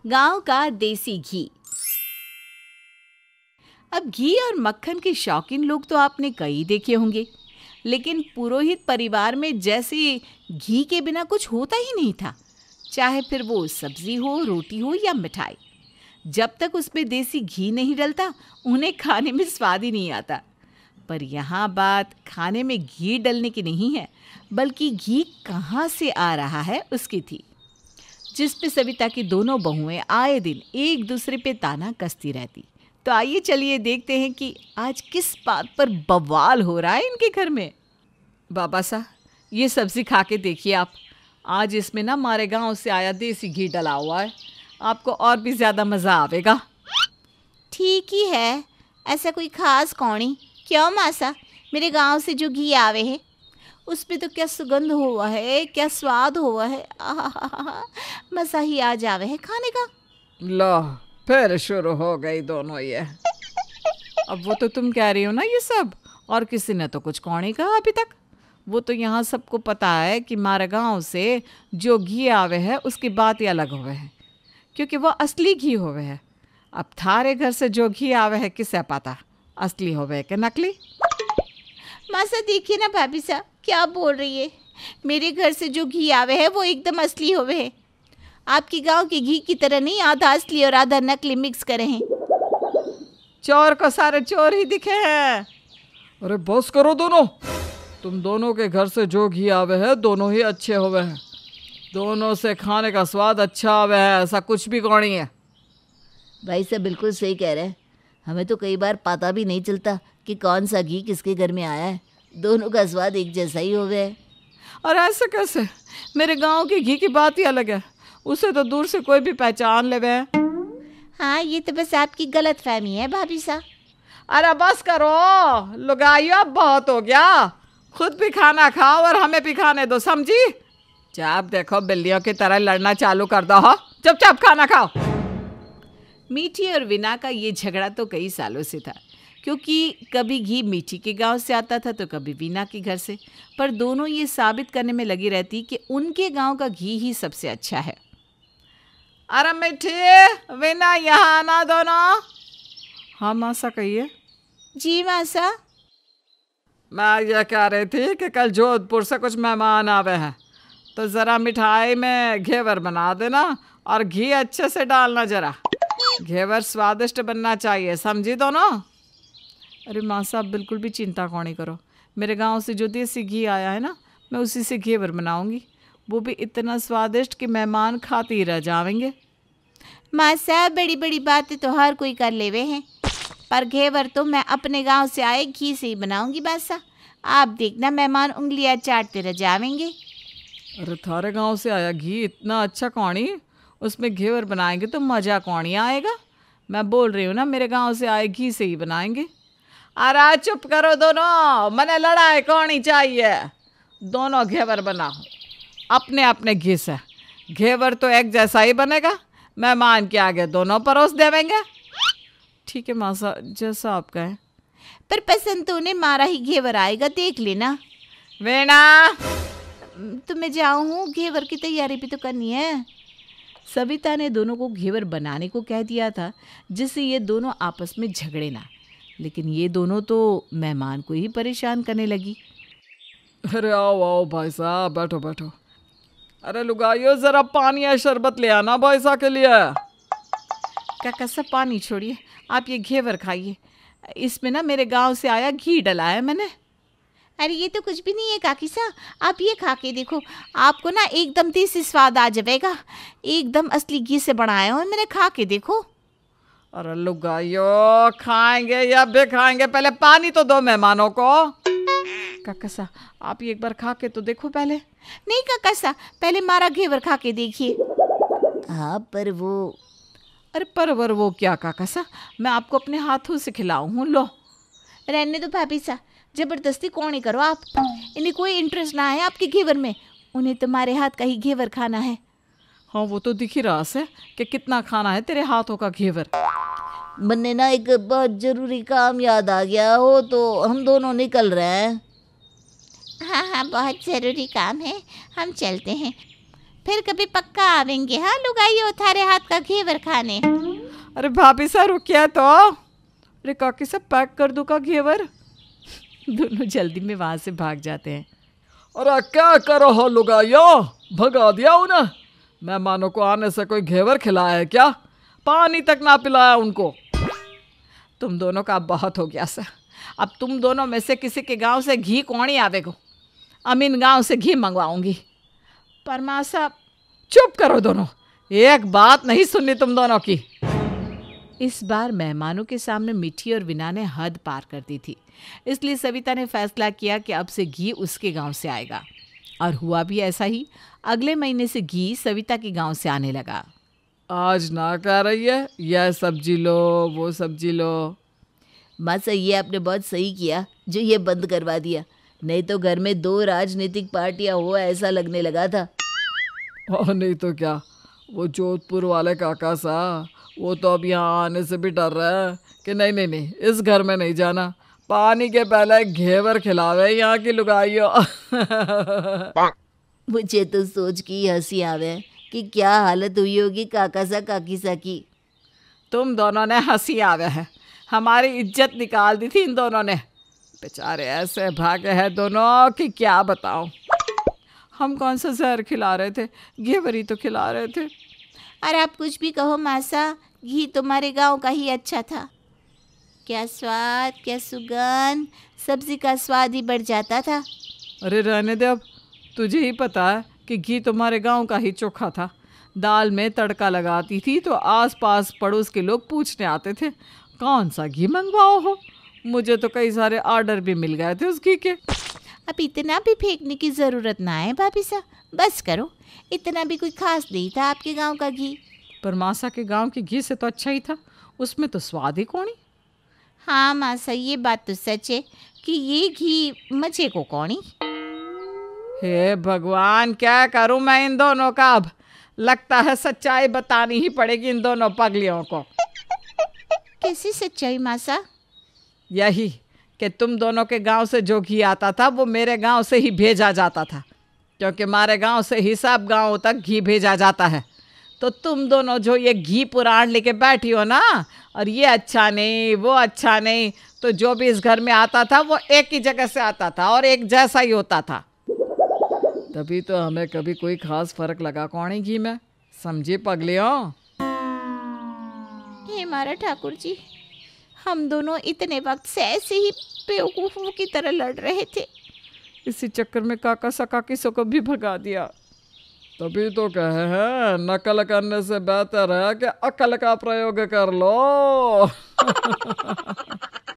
गांव का देसी घी। अब घी और मक्खन के शौकीन लोग तो आपने कई देखे होंगे, लेकिन पुरोहित परिवार में जैसे घी के बिना कुछ होता ही नहीं था। चाहे फिर वो सब्जी हो, रोटी हो या मिठाई, जब तक उसमें देसी घी नहीं डलता उन्हें खाने में स्वाद ही नहीं आता। पर यहाँ बात खाने में घी डलने की नहीं है, बल्कि घी कहाँ से आ रहा है उसकी थी, जिस पे सविता की दोनों बहुएं आए दिन एक दूसरे पे ताना कसती रहती। तो आइए चलिए देखते हैं कि आज किस बात पर बवाल हो रहा है इनके घर में। बाबा साहब, ये सब्जी खा के देखिए आप। आज इसमें ना हमारे गांव से आया देसी घी डला हुआ है, आपको और भी ज़्यादा मज़ा आवेगा। ठीक ही है, ऐसा कोई खास कौनी क्यों मासा। मेरे गांव से जो घी आवे है उसमें तो क्या सुगंध हुआ है, क्या स्वाद हुआ है, आहा मज़ा ही आ जावे है खाने का। लो फिर शुरू हो गई दोनों ये। अब वो तो तुम कह रही हो ना ये सब, और किसी ने तो कुछ कौनी कहा अभी तक। वो तो यहाँ सबको पता है कि हमारे गाँव से जो घी आवे है उसकी बात ही अलग होवे है, क्योंकि वो असली घी होवे है। अब थारे घर से जो घी आवे है किसे पता असली होवे कि नकली। मासा देखिए ना भाभी साहब क्या बोल रही है। मेरे घर से जो घी आवे है वो एकदम असली होवे है। आपके गांव के घी की तरह नहीं, आधा असली और आधा नकली मिक्स करे हैं। चोर को सारे चोर ही दिखे हैं। अरे बस करो दोनों, तुम दोनों के घर से जो घी आवे है दोनों ही अच्छे होवे हैं। दोनों से खाने का स्वाद अच्छा आवे है, ऐसा कुछ भी कौनी है। भाई साहब बिल्कुल सही कह रहे हैं। हमें तो कई बार पता भी नहीं चलता कि कौन सा घी किसके घर में आया है। दोनों का स्वाद एक जैसा ही हो गया है। और ऐसे कैसे? मेरे गांव के घी की बात ही अलग है, उसे तो दूर से कोई भी पहचान ले वे। हाँ, ये तो बस आपकी गलत फहमी है भाभी साहब। अरे बस करो लुगाइयो, अब बहुत हो गया। खुद भी खाना खाओ और हमें भी खाने दो, समझी? जब देखो बिल्लियों की तरह लड़ना चालू कर दो हो। चुपचाप खाना खाओ। मीठी और वीना का ये झगड़ा तो कई सालों से था, क्योंकि कभी घी मीठी के गांव से आता था तो कभी वीना के घर से। पर दोनों ये साबित करने में लगी रहती कि उनके गांव का घी ही सबसे अच्छा है। अरे मीठी, वीना, यहाँ आना दोनों। हाँ मासा कहिए। जी मासा। मैं ये कह रही थी कि कल जोधपुर से कुछ मेहमान आवे हैं, तो ज़रा मिठाई में घेवर बना देना और घी अच्छे से डालना जरा। घेवर स्वादिष्ट बनना चाहिए, समझी दोनों? अरे माँ साहब बिल्कुल भी चिंता कौनी करो, मेरे गांव से जो देसी घी आया है ना, मैं उसी से घेवर बनाऊंगी। वो भी इतना स्वादिष्ट कि मेहमान खाते ही रह जाएंगे। माँ साहब बड़ी बड़ी बातें तो हर कोई कर लेवे हैं, पर घेवर तो मैं अपने गांव से आए घी से ही बनाऊंगी बासा। आप देखना मेहमान उंगलियां चाटते रह जाएंगे। अरे थारे गांव से आया घी इतना अच्छा कौनी, उसमें घेवर बनाएंगे तो मज़ा कौनी आएगा। मैं बोल रही हूँ ना, मेरे गांव से आए घी से ही बनाएंगे। अरे चुप करो दोनों, मने लड़ाई कौनी चाहिए। दोनों घेवर बनाओ अपने अपने घी से। घेवर तो एक जैसा ही बनेगा, मेहमान के आगे दोनों परोस देवेंगे। ठीक है मासा, जैसा आप कहें। पर पसंद तो उन्हें मारा ही घेवर आएगा, देख लेना। वीणा, तो मैं जाऊँ, घेवर की तैयारी भी तो करनी है। सविता ने दोनों को घेवर बनाने को कह दिया था, जिससे ये दोनों आपस में झगड़े ना। लेकिन ये दोनों तो मेहमान को ही परेशान करने लगी। अरे आओ आओ भाई साहब, बैठो बैठो। अरे लुगाइयो, जरा पानी या शरबत ले आना भाई साहब के लिए। काका सब पानी छोड़िए, आप ये घेवर खाइए। इसमें ना मेरे गांव से आया घी डला है मैंने। अरे ये तो कुछ भी नहीं है काकी सा, आप ये खा के देखो, आपको ना एकदम देसी स्वाद आ जाएगा। एकदम असली घी से बनाया हो मैंने, खा के देखो। अरे लुगाइयो, खाएंगे या भी खाएंगे, पहले पानी तो दो मेहमानों को। काका सा आप एक बार खा के तो देखो पहले। नहीं काका सा, पहले मारा घेवर खा के देखिए। हाँ पर वो। अरे परवर वो क्या काका सा, मैं आपको अपने हाथों से खिलाऊं हूँ। लो रहने दो भाभी सा, जबरदस्ती कौन ही करो आप। इन्हें कोई इंटरेस्ट ना है आपके घेवर में, उन्हें तुम्हारे हाथ का ही घेवर खाना है। हाँ वो तो दिख ही रहा है कि कितना खाना है तेरे हाथों का घेवर। मन्ने ना एक बहुत जरूरी काम याद आ गया हो, तो हम दोनों निकल रहे हैं। हाँ हाँ बहुत ज़रूरी काम है, हम चलते हैं। फिर कभी पक्का आवेंगे। हाँ लुगाइयो थारे हाथ का घेवर खाने। अरे भाभी सा रुकिए तो। अरे काकी सब पैक कर दूँ का घेवर। दोनों जल्दी में वहाँ से भाग जाते हैं। अरे क्या करो हो लुगाइयो, भगा दिया उन्हें। मेहमानों को आने से कोई घेवर खिलाया है क्या? पानी तक ना पिलाया उनको। तुम दोनों का अब बहुत हो गया सर। अब तुम दोनों में से किसी के गांव से घी कौन ही आवेगो। अमीन गांव से घी मंगवाऊंगी। परमा साहब चुप करो दोनों, एक बात नहीं सुननी तुम दोनों की। इस बार मेहमानों के सामने मिठी और विना ने हद पार कर दी थी, इसलिए सविता ने फैसला किया कि अब से घी उसके गांव से आएगा। और हुआ भी ऐसा ही। अगले महीने से घी सविता के गांव से आने लगा। आज ना कह रही है यह सब्जी लो वो सब्जी लो। मासा ये आपने बहुत सही किया जो ये बंद करवा दिया, नहीं तो घर में 2 राजनीतिक पार्टियां हो ऐसा लगने लगा था। और नहीं तो क्या, वो जोधपुर वाले काका सा वो तो अब यहाँ आने से भी डर रहा है कि नहीं नहीं नहीं इस घर में नहीं जाना, पानी के पहले घेवर खिलावे यहाँ की लुगाइयो। मुझे तो सोच की हंसी आवे कि क्या हालत हुई होगी काका सा काकी सा की। तुम दोनों ने हंसी आवे है, हमारी इज्जत निकाल दी थी इन दोनों ने। बेचारे ऐसे भागे हैं दोनों कि क्या बताऊं। हम कौन सा जहर खिला रहे थे, घेवर ही तो खिला रहे थे। और आप कुछ भी कहो मासा, घी तुम्हारे गांव का ही अच्छा था। क्या स्वाद, क्या सुगंध, सब्जी का स्वाद ही बढ़ जाता था। अरे रहने दे, अब तुझे ही पता है कि घी तुम्हारे गांव का ही चोखा था। दाल में तड़का लगाती थी तो आसपास पड़ोस के लोग पूछने आते थे कौन सा घी मंगवाओ हो। मुझे तो कई सारे ऑर्डर भी मिल गए थे उस घी के। अब इतना भी फेंकने की ज़रूरत ना है भाभी साहब, बस करो। इतना भी कोई खास नहीं था आपके गांव का घी। पर मासा के गांव के घी से तो अच्छा ही था, उसमें तो स्वाद ही कौनी। हाँ मासा ये बात तो सच है कि ये घी मजे को कौनी। हे भगवान क्या करूं मैं इन दोनों का। अब लगता है सच्चाई बतानी ही पड़ेगी इन दोनों पगलियों को। कैसी सच्चाई मासा? यही कि तुम दोनों के गांव से जो घी आता था वो मेरे गांव से ही भेजा जाता था, क्योंकि हमारे गांव से ही सब गांवों तक घी भेजा जाता है। तो तुम दोनों जो ये घी पुराण लेके बैठी हो ना, और ये अच्छा नहीं वो अच्छा नहीं, तो जो भी इस घर में आता था वो एक ही जगह से आता था और एक जैसा ही होता था। तभी तो हमें कभी कोई खास फर्क लगा कौन घी में, समझी पगलियों। हे मारा ठाकुर जी, हम दोनों इतने वक्त से ऐसे ही बेवकूफ़ों की तरह लड़ रहे थे। इसी चक्कर में काका सकाकी सो को भी भगा दिया। तभी तो कहे हैं नकल करने से बेहतर है कि अकल का प्रयोग कर लो।